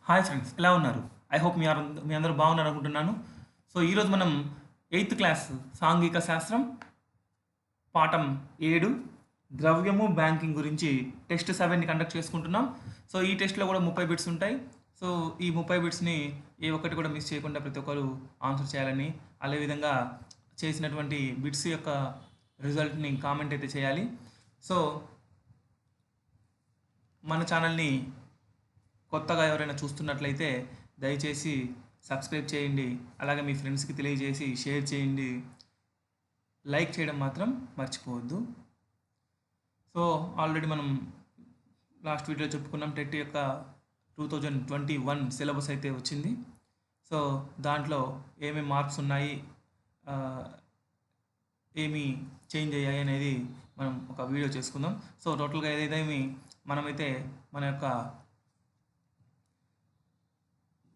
Hi friends, ఎలా ఉన్నారు? I hope మీ అందరూ బాగున్నారు అనుకుంటున్నాను. సో ఈరోజు మనం 8th క్లాస్ సాంఘిక శాస్త్రం పాఠం 7 ద్రవ్యము బ్యాంకింగ్ గురించి టెస్ట్ 7ని కండక్ట్ చేసుకుంటున్నాం. సో ఈ టెస్ట్లో కూడా 30 బిట్స్ ఉంటాయి. సో ఈ 30 బిట్స్ని ఏ ఒక్కటి కూడా మిస్ చేయకుండా ప్రతి ఒక్కరు ఆన్సర్ చేయాలని, అదేవిధంగా చేసినటువంటి బిట్స్ యొక్క రిజల్ట్ని కామెంట్ అయితే చేయాలి. సో మన ఛానల్ని కొత్తగా ఎవరైనా చూస్తున్నట్లయితే దయచేసి సబ్స్క్రైబ్ చేయండి, అలాగే మీ ఫ్రెండ్స్కి తెలియజేసి షేర్ చేయండి, లైక్ చేయడం మాత్రం మర్చిపోవద్దు. సో ఆల్రెడీ మనం లాస్ట్ వీడియో చెప్పుకున్నాం, టెట్ యొక్క 2021 సిలబస్ అయితే వచ్చింది. సో దాంట్లో ఏమేమి మార్క్స్ ఉన్నాయి, ఏమి చేంజ్ అయ్యాయి అనేది మనం ఒక వీడియో చేసుకుందాం. సో టోటల్గా ఏదైతే మనమైతే మన యొక్క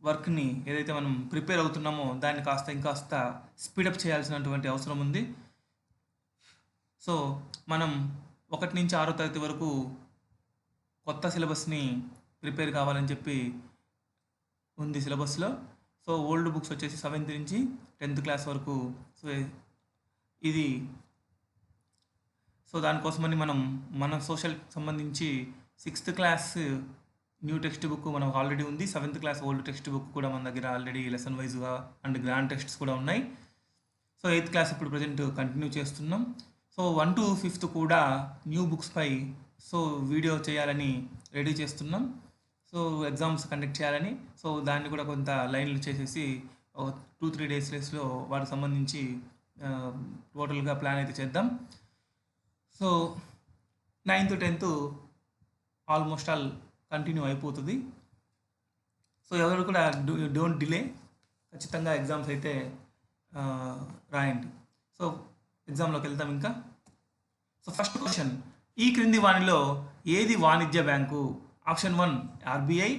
వర్క్ని ఏదైతే మనం ప్రిపేర్ అవుతున్నామో దాన్ని ఇంకాస్త స్పీడప్ చేయాల్సినటువంటి అవసరం ఉంది. సో మనం 1 నుంచి 6వ తరగతి వరకు కొత్త సిలబస్ని ప్రిపేర్ కావాలని చెప్పి ఉంది సిలబస్లో. సో ఓల్డ్ బుక్స్ వచ్చేసి 7th నుంచి 10th క్లాస్ వరకు. సో ఇది దానికోసమని మన సోషల్ సంబంధించి 6th class new text book మనకు ఆల్రెడీ ఉంది. 7th class old text book కూడా మన దగ్గర ఆల్రెడీ లెసన్ వైజ్గా అండ్ గ్రాండ్ టెక్స్ట్స్ కూడా ఉన్నాయి. సో 8th క్లాస్ ఇప్పుడు ప్రజెంట్ కంటిన్యూ చేస్తున్నాం. సో 1 to 5th కూడా న్యూ బుక్స్పై వీడియో చేయాలని రెడీ చేస్తున్నాం. సో ఎగ్జామ్స్ కండక్ట్ చేయాలని. సో దాన్ని కూడా కొంత లైన్లు చేసేసి 2-3 డేస్లో వాటికి సంబంధించి టోటల్గా ప్లాన్ అయితే చేద్దాం. So 9th 10th almost all continue అయిపోతుంది. సో ఎవరు కూడా డోంట్ డిలే, ఖచ్చితంగా ఎగ్జామ్స్ అయితే రాయండి. సో ఎగ్జామ్లోకి వెళ్తాం ఇంకా. సో ఫస్ట్ క్వశ్చన్, ఈ క్రింది వానిలో ఏది వాణిజ్య bank? Option 1 RBI,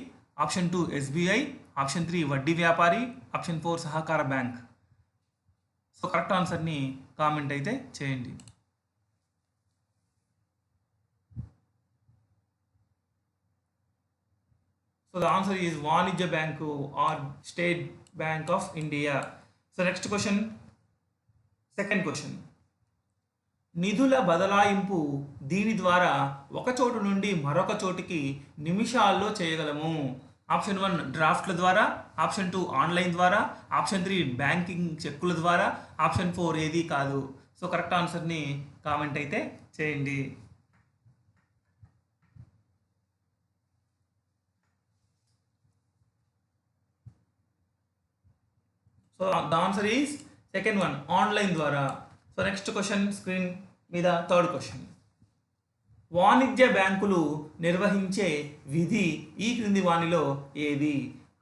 option 2 SBI, option 3 వడ్డీ వ్యాపారి, ఆప్షన్ 4 సహకార బ్యాంక్. సో కరెక్ట్ ఆన్సర్ని కామెంట్ అయితే చేయండి. So the answer is Vanijya Bank or State Bank of India. So next question, second question. నిధుల బదలాయింపు దీని ద్వారా ఒక చోటు నుండి మరొక చోటికి నిమిషాల్లో చేయగలము. ఆప్షన్ 1 డ్రాఫ్ట్ల ద్వారా, ఆప్షన్ 2 ఆన్లైన్ ద్వారా, ఆప్షన్ 3 బ్యాంకింగ్ చెక్కుల ద్వారా, ఆప్షన్ 4 ఏది కాదు. సో కరెక్ట్ ఆన్సర్ని కామెంట్ అయితే చేయండి. So the answer is second one, online ద్వారా. సో నెక్స్ట్ క్వశ్చన్ స్క్రీన్ మీద థర్డ్ క్వశ్చన్. వాణిజ్య బ్యాంకులు నిర్వహించే విధి ఈ క్రింది వానిలో ఏది?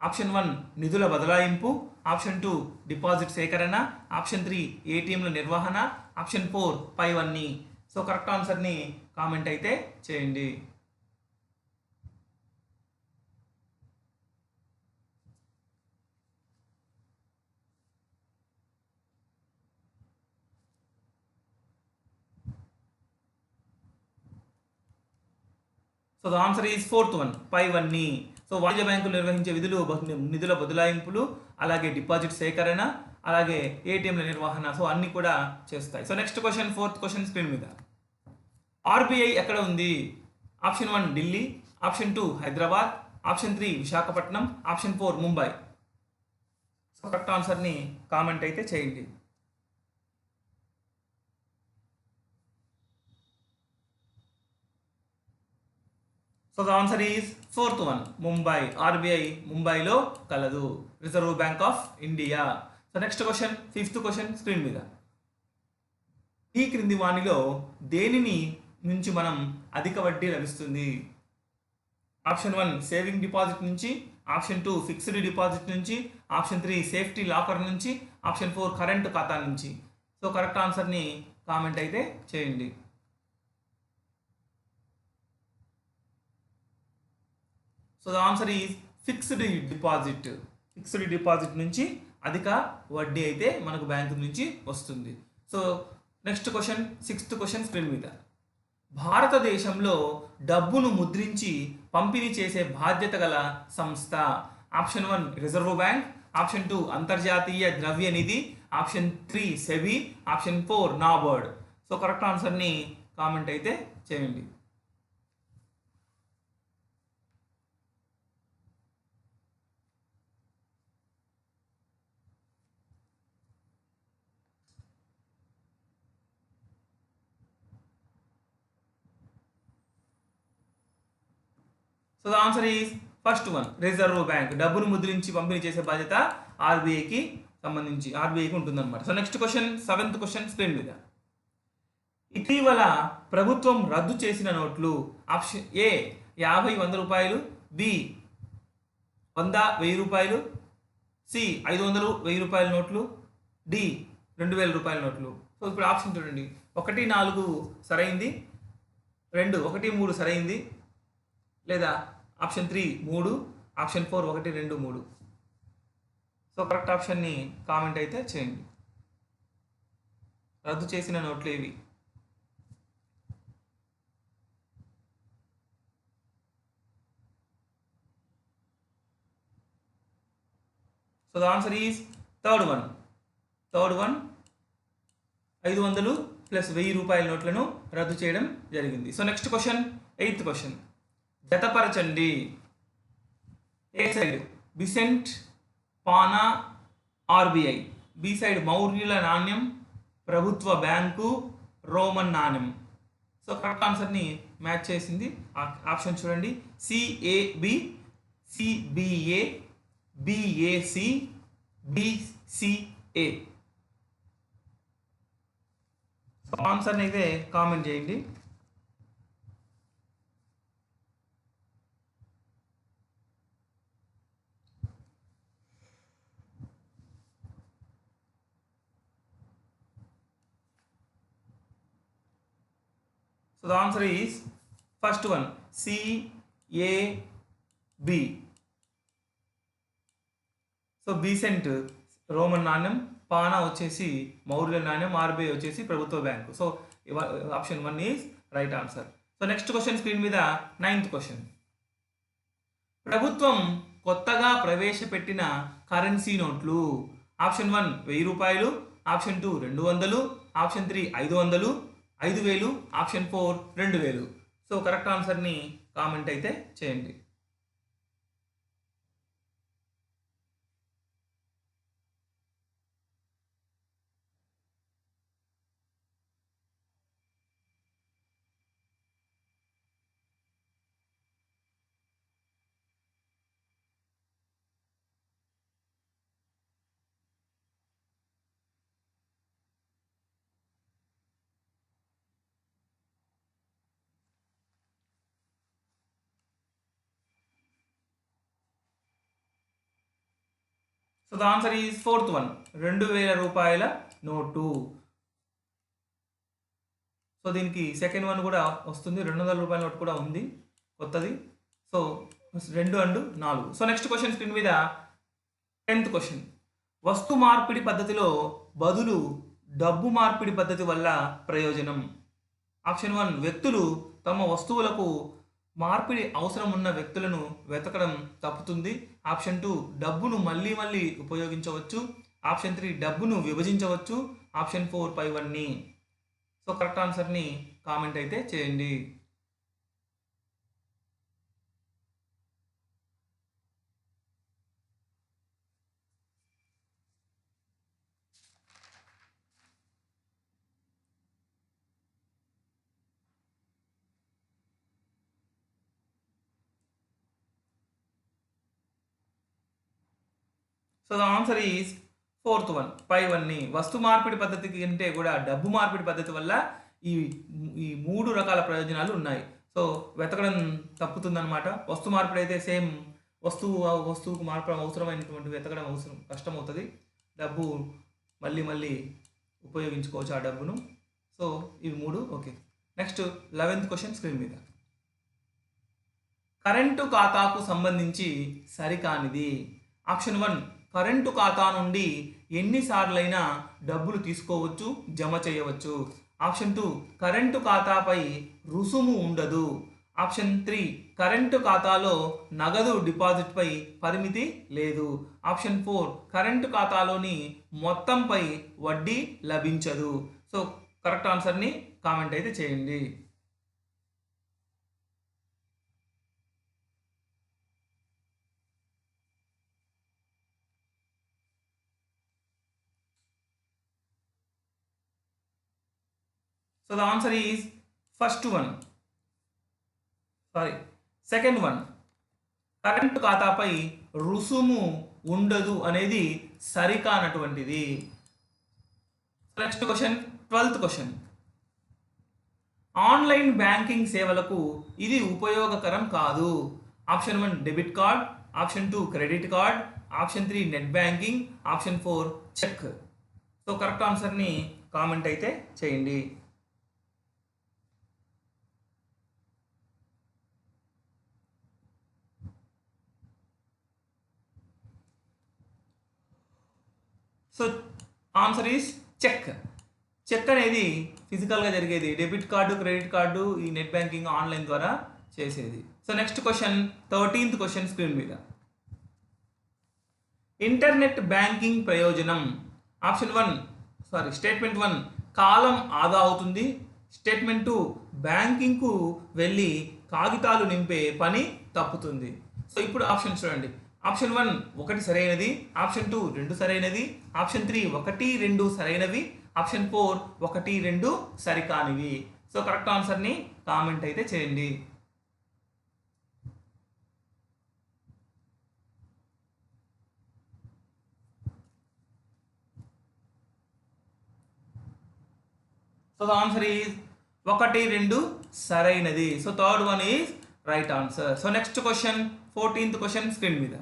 ఆప్షన్ 1 నిధుల బదలాయింపు, ఆప్షన్ 2 డిపాజిట్ సేకరణ, ఆప్షన్ 3 ఏటీఎంల నిర్వహణ, ఆప్షన్ 4 పైవన్నీ. సో కరెక్ట్ ఆన్సర్ని కామెంట్ అయితే చేయండి. So the answer is fourth one, పైవన్నీ. సో వాణిజ్య బ్యాంకులు నిర్వహించే విధులు నిధుల బదలాయింపులు, అలాగే డిపాజిట్ సేకరణ, అలాగే ఏటీఎంల నిర్వహణ. సో అన్నీ కూడా చేస్తాయి. So next question, fourth question screen మీద. ఆర్బీఐ ఎక్కడ ఉంది? Option 1 Delhi, option 2 Hyderabad, option 3 Visakhapatnam, option 4 Mumbai. So correct ఆన్సర్ని కామెంట్ అయితే చేయండి. So the answer is fourth one, Mumbai. RBI ముంబైలో కలదు, reserve bank of India. So next question, fifth question screen మీద. ఈ క్రింది వానిలో దేనిని నుంచి మనం అధిక వడ్డీ లభిస్తుంది? ఆప్షన్ 1 సేవింగ్ డిపాజిట్ నుంచి, ఆప్షన్ 2 ఫిక్స్డ్ డిపాజిట్ నుంచి, ఆప్షన్ 3 సేఫ్టీ లాకర్ నుంచి, ఆప్షన్ 4 కరెంట్ ఖాతా నుంచి. సో కరెక్ట్ ఆన్సర్ని కామెంట్ అయితే చేయండి. So the answer is fixed deposit. Fixed deposit నుంచి అధిక వడ్డీ అయితే మనకు బ్యాంకు నుంచి వస్తుంది. So next question, sixth question screen మీద. భారతదేశంలో డబ్బును ముద్రించి పంపిణీ చేసే బాధ్యత గల సంస్థ. ఆప్షన్ 1 రిజర్వ్ బ్యాంక్, ఆప్షన్ 2 అంతర్జాతీయ ద్రవ్య నిధి, option 3 SEBI, option 4 NABARD. So correct ఆన్సర్ని కామెంట్ అయితే చేయండి. So the answer is first one reserve bank. డబ్బును ముద్రించి పంపిణీ చేసే బాధ్యత ఆర్బీఐకి సంబంధించి ఆర్బీఐకి ఉంటుందన్నమాట. So next question, 7th question screen మీద. ఇటీవల ప్రభుత్వం రద్దు చేసిన నోట్లు. ఆప్షన్ ఏ 50, 100 రూపాయలు, బి 100, 1000 రూపాయలు, సి 500, 1000 రూపాయల నోట్లు, డి 2000 రూపాయల నోట్లు. సో ఇప్పుడు ఆప్షన్ చూడండి. 1, 4 సరైంది, 2, 1, 3 సరైంది, లేదా ఆప్షన్ 3 3, ఆప్షన్ 4 1, 2, 3. సో కరెక్ట్ ఆప్షన్ని కామెంట్ అయితే చేయండి. రద్దు చేసిన నోట్లు ఏవి? So the answer is third one 500 plus 1000 రూపాయల నోట్లను రద్దు చేయడం జరిగింది. So next question, 8th question. జతపరచండి. A side bezant, pana, RBI. B side మౌర్యుల నాణ్యం, ప్రభుత్వ బ్యాంకు, రోమన్ నాణ్యం. సో కరెక్ట్ ఆన్సర్ని మ్యాచ్ చేసింది ఆప్షన్ చూడండి. CAB, CBA, BAC, BCA. So ఆన్సర్ని అయితే కామెంట్ చేయండి. So the answer is first one CAB. So bezant Roman నాణ్యం, పానా వచ్చేసి మౌర్యుల నాణ్యం, ఆర్బీఐ వచ్చేసి ప్రభుత్వ bank. So option 1 is right answer. So next question screen మీద 9th క్వశ్చన్. ప్రభుత్వం కొత్తగా ప్రవేశపెట్టిన కరెన్సీ నోట్లు. ఆప్షన్ 1 1000 రూపాయలు, option 2 200, option 3 500, 5000, option 4 2000. So correct ఆన్సర్ని కామెంట్ అయితే చేయండి. So the answer is 4th one 2000 రూపాయల నోటు. సో దీనికి సెకండ్ వన్ కూడా వస్తుంది, 200 రూపాయల నోట్ కూడా ఉంది కొత్తది. So 2 and 4. So next question screen మీద 10th క్వశ్చన్. వస్తు మార్పిడి పద్ధతిలో బదులు డబ్బు మార్పిడి పద్ధతి వల్ల ప్రయోజనం. ఆప్షన్ 1 వ్యక్తులు తమ వస్తువులకు మార్పిడి అవసరం ఉన్న వ్యక్తులను వెతకడం తప్పుతుంది. ఆప్షన్ 2 డబ్బును మళ్ళీ మళ్ళీ ఉపయోగించవచ్చు. ఆప్షన్ 3 డబ్బును విభజించవచ్చు. ఆప్షన్ 4 పైవన్నీ. సో కరెక్ట్ ఆన్సర్ని కామెంట్ అయితే చేయండి. So the answer is 4th one పైవన్నీ. వస్తు మార్పిడి పద్ధతి కంటే కూడా డబ్బు మార్పిడి పద్ధతి వల్ల ఈ 3 రకాల ప్రయోజనాలు ఉన్నాయి. సో వెతకడం తప్పుతుందన్నమాట. వస్తు మార్పిడి అయితే సేమ్ వస్తువుకు మార్పు అవసరమైనటువంటి వెతకడం కష్టమవుతుంది. డబ్బు మళ్ళీ మళ్ళీ ఉపయోగించుకోవచ్చు ఆ డబ్బును. సో ఇవి 3 okay. Next 11th question screen మీద. కరెంటు ఖాతాకు సంబంధించి సరికానిది. ఆప్షన్ 1 కరెంటు ఖాతా నుండి ఎన్నిసార్లైనా డబ్బులు తీసుకోవచ్చు, జమ చేయవచ్చు. ఆప్షన్ 2 కరెంటు ఖాతాపై రుసుము ఉండదు. ఆప్షన్ 3 కరెంటు ఖాతాలో నగదు డిపాజిట్పై పరిమితి లేదు. ఆప్షన్ 4 కరెంటు ఖాతాలోని మొత్తంపై వడ్డీ లభించదు. సో కరెక్ట్ ఆన్సర్ని కామెంట్ అయితే చేయండి. So the answer is first one. Second one. Current ఖాతాపై రుసుము ఉండదు అనేది సరికానటువంటిది. Next question, 12th question. Online banking సేవలకు ఇది ఉపయోగకరం కాదు. Option 1 debit card, option 2 credit card, option 3 net banking, option 4 check. So correct ఆన్సర్ని కామెంట్ అయితే చేయండి. So answer is check. Check అనేది ఫిజికల్గా జరిగేది. డెబిట్ కార్డు, క్రెడిట్ కార్డు, ఈ నెట్ బ్యాంకింగ్ ఆన్లైన్ ద్వారా చేసేది. So next question, 13th question screen మీద. ఇంటర్నెట్ బ్యాంకింగ్ ప్రయోజనం. ఆప్షన్ 1 స్టేట్మెంట్ 1 కాలం ఆదా అవుతుంది. స్టేట్మెంట్ 2 బ్యాంకింగ్కు వెళ్ళి కాగితాలు నింపే పని తప్పుతుంది. సో ఇప్పుడు ఆప్షన్ చూడండి. ఆప్షన్ 1 1 సరైనది, ఆప్షన్ 2 2 సరైనది, ఆప్షన్ 3 1 2 సరైనవి, ఆప్షన్ 4 1 2 సరికానివి. సో కరెక్ట్ ఆన్సర్ని కామెంట్ అయితే చేయండి. సో ద ఆన్సర్ ఈజ్ 1 2 సరైనది. So third one is right answer. So next question, 14th question screen మీద.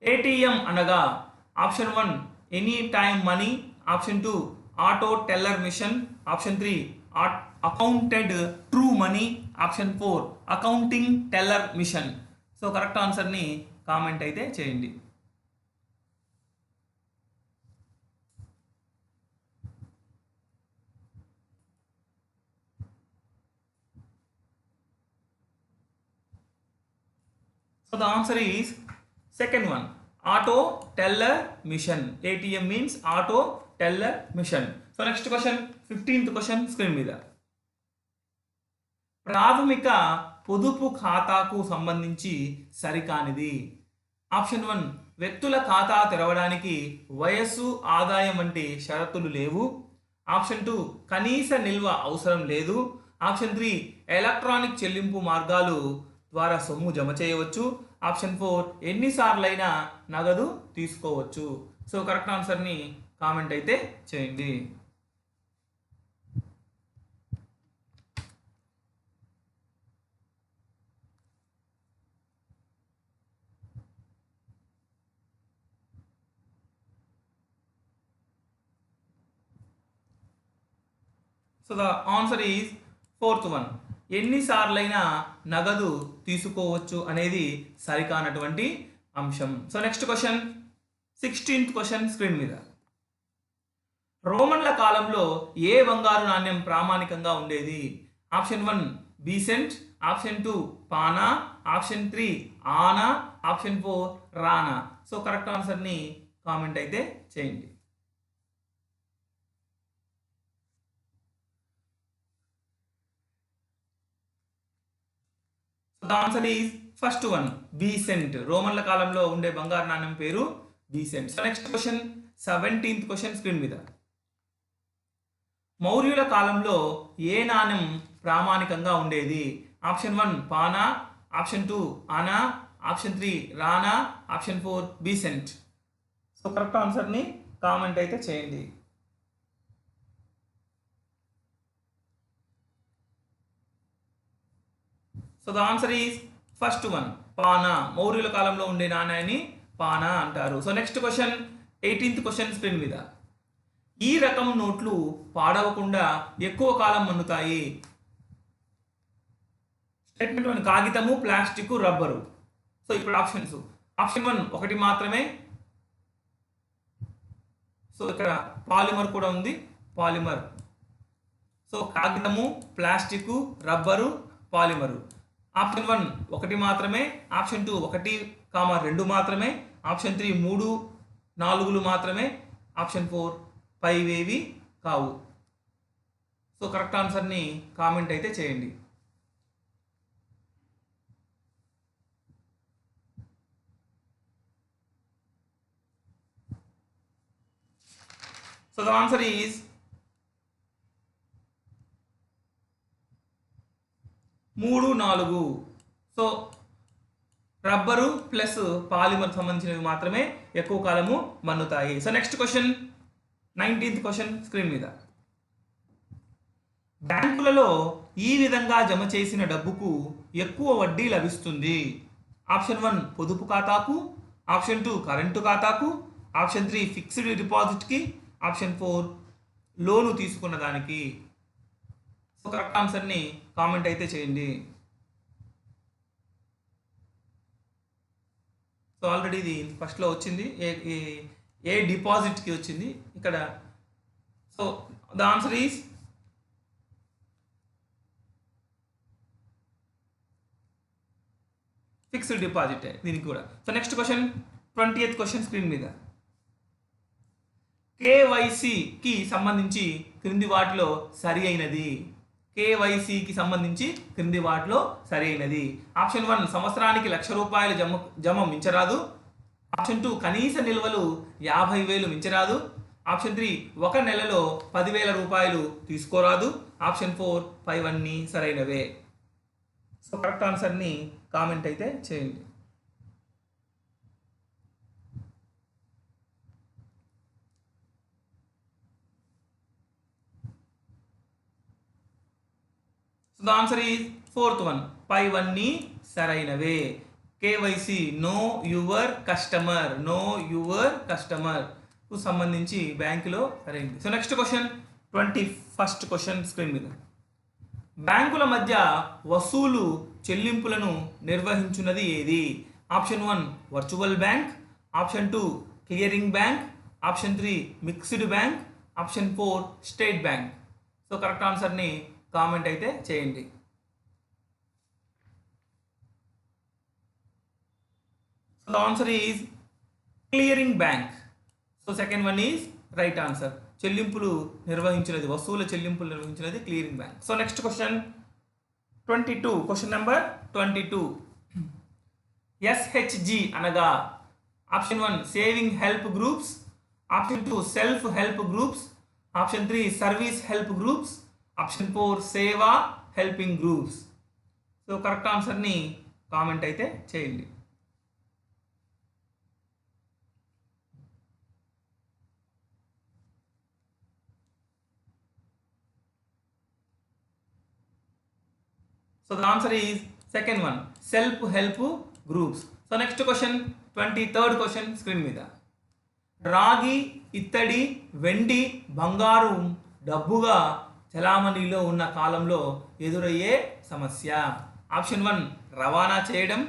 ఏటీఎం అనగా option 1 any time money, option 2 auto teller machine, option 3 accounted true money, option 4 accounting teller machine. So correct ఆన్సర్ని comment అయితే చేయండి. So the answer is second one, auto teller mission. ATM means auto teller mission. So next question, 15th question screen మీద. ప్రాథమిక పొదుపు ఖాతాకు సంబంధించి సరికానిది. Option 1 వ్యక్తుల ఖాతా తెరవడానికి వయస్సు, ఆదాయం వంటి షరతులు లేవు. ఆప్షన్ 2 కనీస నిల్వ అవసరం లేదు. ఆప్షన్ 3 ఎలక్ట్రానిక్ చెల్లింపు మార్గాలు ద్వారా సొమ్ము జమ చేయవచ్చు. ఆప్షన్ 4 ఎన్నిసార్లైనా నగదు తీసుకోవచ్చు. సో కరెక్ట్ ఆన్సర్ని కామెంట్ అయితే చేయండి. So the answer is 4th one. ఎన్నిసార్లైనా నగదు తీసుకోవచ్చు అనేది సరికానటువంటి అంశం. So next question, 16th question screen మీద. రోమన్ల కాలంలో ఏ బంగారు నాణ్యం ప్రామాణికంగా ఉండేది? Option 1 bezant, option 2 pana, option 3 anna, option 4 రానా. సో కరెక్ట్ ఆన్సర్ని కామెంట్ అయితే చేయండి. The answer is first one bezant. రోమన్ల కాలంలో ఉండే బంగారు నాణ్యం పేరు bezant. So next question, 17th question screen మీద. మౌర్యుల కాలంలో ఏ నాణ్యం ప్రామాణికంగా ఉండేది? Option 1 pana, option 2 anna, option 3 రానా, ఆప్షన్ 4 బీసెంట్. సో కరెక్ట్ ఆన్సర్ని కామెంట్ అయితే చేయండి. So the answer is first one pana. మౌర్యుల కాలంలో ఉండే నాణ్యాన్ని పానా అంటారు. So next question, 18th question screen మీద. ఈ రకం నోట్లు పాడవకుండా ఎక్కువ కాలం మన్నుతాయి. స్టేట్మెంట్ 1 కాగితము, ప్లాస్టిక్, రబ్బరు. సో ఇప్పుడు ఆప్షన్స్. ఆప్షన్ 1 ఒకటి మాత్రమే. సో ఇక్కడ పాలిమర్ కూడా ఉంది, పాలిమర్. సో కాగితము, ప్లాస్టిక్, రబ్బరు, పాలిమరు. ఆప్షన్ 1 1 మాత్రమే, ఆప్షన్ 2 1, 2 మాత్రమే, ఆప్షన్ 3 3, 4 మాత్రమే, ఆప్షన్ 4 5 కావు. సో కరెక్ట్ ఆన్సర్ని కామెంట్ అయితే చేయండి. So the answer is 3, 4. So rubber plus polymer సంబంధించినవి మాత్రమే ఎక్కువ కాలము మన్నుతాయి. So next question, 19th question screen మీద. బ్యాంకులలో ఈ విధంగా జమ చేసిన డబ్బుకు ఎక్కువ వడ్డీ లభిస్తుంది. ఆప్షన్ 1 పొదుపు ఖాతాకు, ఆప్షన్ 2 కరెంటు ఖాతాకు, ఆప్షన్ 3 ఫిక్స్డ్ డిపాజిట్కి, ఆప్షన్ 4 లోను తీసుకున్న దానికి. సో కరెక్ట్ ఆన్సర్ని కామెంట్ అయితే చేయండి. సో ఆల్రెడీ ఇది ఫస్ట్లో వచ్చింది, ఏ డిపాజిట్కి వచ్చింది ఇక్కడ. So the answer is fixed deposit దీనికి కూడా. So next question, 20th question screen మీద. కేవైసీకి సంబంధించి క్రింది వాటిలో సరి అయినది. కేవైసీకి సంబంధించి క్రింది వాటిలో సరి అయినది. ఆప్షన్ 1 సంవత్సరానికి 1,00,000 రూపాయలు జమ మించరాదు. ఆప్షన్ 2 కనీస నిల్వలు 50,000 మించరాదు. ఆప్షన్ 3 ఒక నెలలో 10,000 రూపాయలు తీసుకోరాదు. ఆప్షన్ 4 పైవన్నీ సరైనవే. సో కరెక్ట్ ఆన్సర్ని కామెంట్ అయితే చేయండి. So the answer is 4th one, పైవన్నీ సరైనవే. KYC know your customer, know your customer కు సంబంధించి బ్యాంకులో సరైనది. So next question, 21st question screen మీద. బ్యాంకుల మధ్య వసూలు చెల్లింపులను నిర్వహించున్నది ఏది? Option 1 virtual bank, option 2 clearing bank, option 3 mixed bank, option 4 state bank. So correct ఆన్సర్ని కామెంట్ అయితే చేయండి. So the answer is clearing bank. So second one is right answer. చెల్లింపులు నిర్వహించినది, వస్తువుల చెల్లింపులు నిర్వహించినది clearing bank. So next question 22, question number 22. SHG అనగా option 1 saving help groups, option 2 self help groups, option 3 service help groups, option 4 సేవా helping groups. So correct ఆన్సర్ని comment అయితే చేయండి. So the answer is second one, self help groups. So next question, 23rd question screen మీద. రాగి, ఇత్తడి, వెండి, బంగారు డబ్బుగా చలామణిలో ఉన్న కాలంలో ఎదురయ్యే సమస్య. ఆప్షన్ 1 రవాణా చేయడం,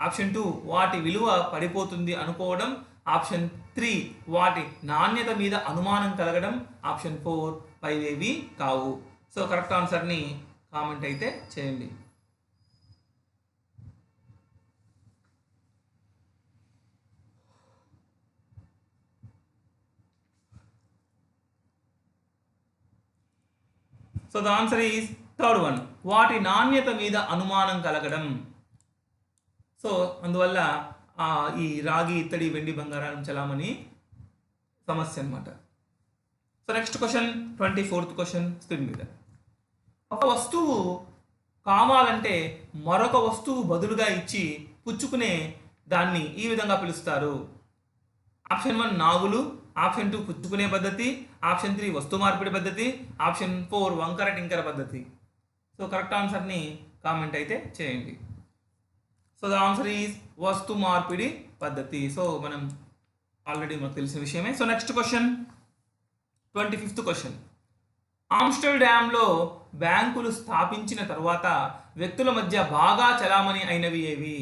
ఆప్షన్ 2 వాటి విలువ పడిపోతుంది అనుకోవడం, ఆప్షన్ 3 వాటి నాణ్యత మీద అనుమానం కలగడం, ఆప్షన్ 4 పైవేవి కావు. సో కరెక్ట్ ఆన్సర్ని కామెంట్ అయితే చేయండి. So the answer is third one, వాటి నాణ్యత మీద అనుమానం కలగడం. సో అందువల్ల ఈ రాగి, ఇత్తడి, వెండి, బంగారం చలామణి సమస్య అన్నమాట. So next question 24th question screen మీద. ఒక వస్తువు కావాలంటే మరొక వస్తువు బదులుగా ఇచ్చి పుచ్చుకునే దాన్ని ఈ విధంగా పిలుస్తారు. ఆప్షన్ 1 నాగులు, ఆప్షన్ 2 పుచ్చుకునే పద్ధతి, ఆప్షన్ 3 వస్తు మార్పిడి పద్ధతి, ఆప్షన్ 4 వంకర టింకర పద్ధతి. సో కరెక్ట్ ఆన్సర్ని కామెంట్ అయితే చేయండి. సో ద ఆన్సర్ ఈజ్ వస్తు మార్పిడి పద్ధతి. సో మనం ఆల్రెడీ మనకు తెలిసిన విషయమే. So next question 25th question. ఆమ్స్టర్డామ్లో బ్యాంకులు స్థాపించిన తర్వాత వ్యక్తుల మధ్య బాగా చలామణి అయినవి ఏవి?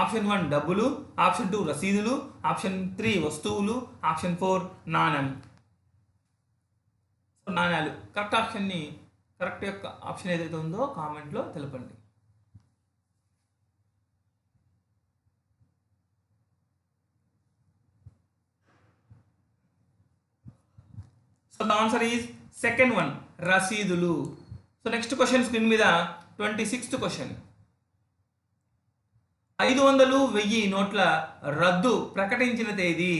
ఆప్షన్ 1 డబ్బులు, ఆప్షన్ 2 రసీదులు, ఆప్షన్ 3 వస్తువులు, ఆప్షన్ 4 నాణ్యాలు. కరెక్ట్ యొక్క ఆప్షన్ ఏదైతే ఉందో కామెంట్లో తెలపండి. So the answer is second one, రసీదులు. సో నెక్స్ట్ క్వశ్చన్ స్క్రీన్ మీద 26th క్వశ్చన్. 500, 1000 నోట్ల రద్దు ప్రకటించిన తేదీ.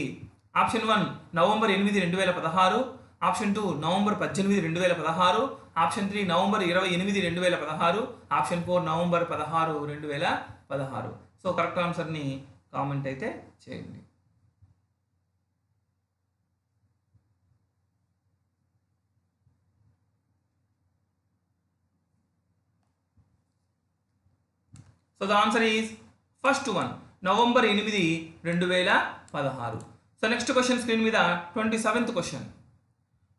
Option 1 November 8, 2016. Option 2 November 18, 2016. Option 3 November 28, 2016. Option 4 November 16, 2016. So correct ఆన్సర్ని కామెంట్ అయితే చేయండి. So the answer is first one, November 8, 2016. So next question screen మీద 27th క్వశ్చన్.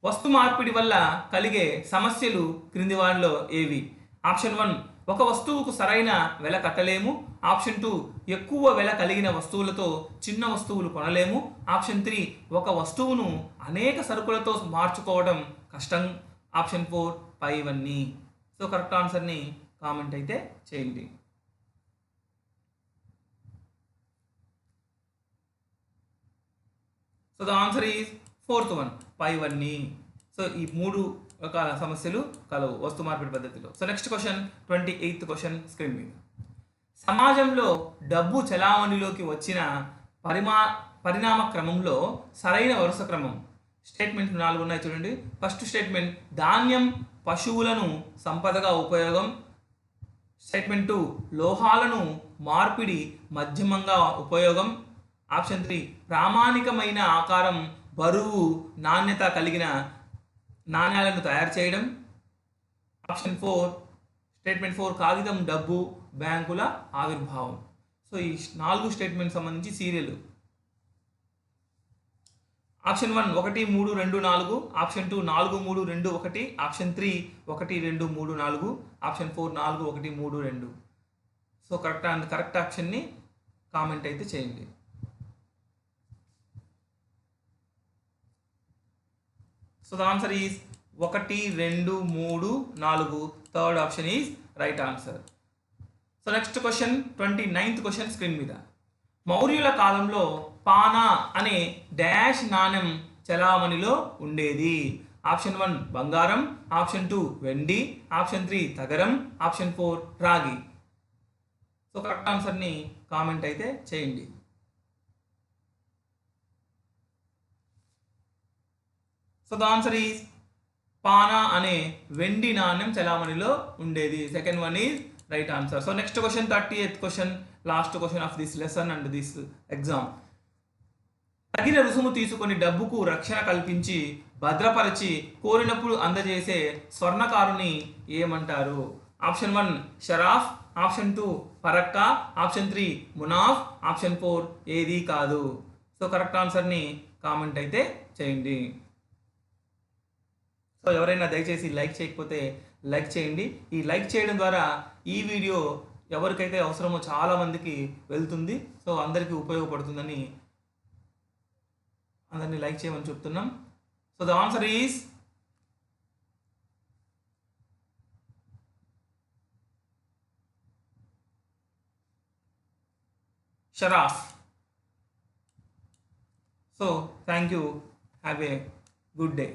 వస్తు మార్పిడి వల్ల కలిగే సమస్యలు క్రింది వాటిలో ఏవి? ఆప్షన్ 1 ఒక వస్తువుకు సరైన వెల కట్టలేము. ఆప్షన్ 2 ఎక్కువ వెల కలిగిన వస్తువులతో చిన్న వస్తువులు కొనలేము. ఆప్షన్ 3 ఒక వస్తువును అనేక సరుకులతో మార్చుకోవడం కష్టం. ఆప్షన్ 4 పైవన్నీ. సో కరెక్ట్ ఆన్సర్ని కామెంట్ అయితే చేయండి. So the answer is fourth one, పైవన్నీ. సో ఈ 3 రకాల సమస్యలు కలవు వస్తు మార్పిడి పద్ధతిలో. So next question 28th question screen మీద. సమాజంలో డబ్బు చలామణిలోకి వచ్చిన పరిణామ క్రమంలో సరైన వరుస క్రమం. స్టేట్మెంట్ 4 ఉన్నాయి చూడండి. ఫస్ట్ స్టేట్మెంట్ ధాన్యం పశువులను సంపదగా ఉపయోగం. స్టేట్మెంట్ 2 లోహాలను మార్పిడి మధ్యమంగా ఉపయోగం. ఆప్షన్ 3 ప్రామాణికమైన ఆకారం, బరువు, నాణ్యత కలిగిన నాణ్యాలను తయారు చేయడం. ఆప్షన్ 4 స్టేట్మెంట్ 4 కాగితం, డబ్బు, బ్యాంకుల ఆవిర్భావం. సో ఈ 4 స్టేట్మెంట్ సంబంధించి serial. Option 1 1, 3, 2, 4. Option 2 4, 3, 2, 1. Option 3 1, 2, 3, 4. Option 4 4, 1, 3, 2. So correct ఆప్షన్ని కామెంట్ అయితే చేయండి. So the answer is 1, 2, 3, 4. Third option is right answer. So next question 29th question screen మీద. మౌర్యుల కాలంలో పానా అనే డాష్ నాణ్యం చలామణిలో ఉండేది. ఆప్షన్ 1 బంగారం. ఆప్షన్ 2 వెండి. ఆప్షన్ 3 తగరం. ఆప్షన్ 4 రాగి. సో కరెక్ట్ ఆన్సర్ని కామెంట్ అయితే చేయండి. సో ద ఆన్సర్ ఈజ్ పానా అనే వెండి నాణ్యం చలామణిలో ఉండేది. Second one is right answer. So next question 38th question, last question of this lesson and this exam. తగిన రుసుము తీసుకొని డబ్బుకు రక్షణ కల్పించి భద్రపరిచి కోరినప్పుడు అందజేసే స్వర్ణకారుని ఏమంటారు? ఆప్షన్ 1 షరాఫ్. ఆప్షన్ 2 పరక్కా. ఆప్షన్ 3 మునాఫ్. ఆప్షన్ 4 ఏది కాదు. సో కరెక్ట్ ఆన్సర్ని కామెంట్ అయితే చేయండి. సో ఎవరైనా దయచేసి లైక్ చేయకపోతే లైక్ చేయండి. ఈ లైక్ చేయడం ద్వారా ఈ వీడియో ఎవరికైతే అవసరమో చాలామందికి వెళ్తుంది. సో అందరికీ ఉపయోగపడుతుందని అందరినీ లైక్ చేయమని చెప్తున్నాం. So the answer is Sharaf. So thank you. Have a good day.